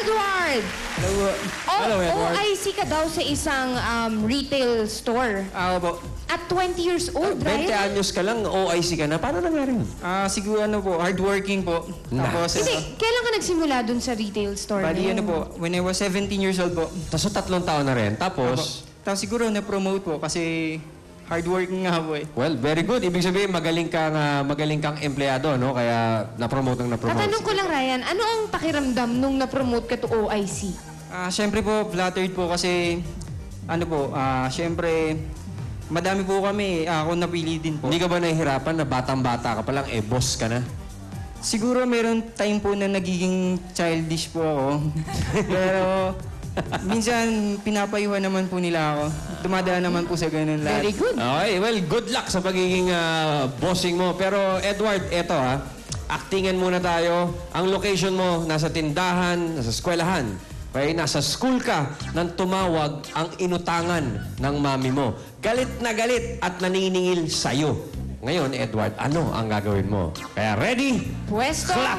Edward! Hello, Edward. OIC ka daw sa isang retail store. Ako po. At 20 years old, 20 Ryan? anyos ka lang, OIC ka na. Paano nangyari yun? Siguro hardworking po. Tapos, Hindi, kailan ka nagsimula dun sa retail store na bali yun? when I was 17 years old po. Tapos so, 3 taon na rin. Tapos, Tapos siguro na-promote po kasi hardworking nga po eh. well, very good. Ibig sabihin, magaling kang empleyado, no? Kaya na-promote ng na-promote. Tatanong ko lang, Ryan, ano ang pakiramdam nung na-promote ka to OIC? Siyempre po, flattered po kasi, siyempre, madami po kami. Ako napili din po. Hindi ka ba nahihirapan na batang-bata ka pa lang, boss ka na? Siguro meron time po na nagiging childish po ako. Pero minsan pinapayuhan naman po nila ako. Dumadaan naman po sa ganun lahat. Very good. Okay, well, good luck sa pagiging bossing mo. Pero Edward, eto actingan muna tayo. Ang location mo, nasa tindahan, nasa eskwelahan. Okay, nasa school ka nang tumawag ang inutangan ng mami mo. Galit na galit at naniningil sa'yo. Ngayon, Edward, ano ang gagawin mo? Kaya ready? Pwesto! Clap!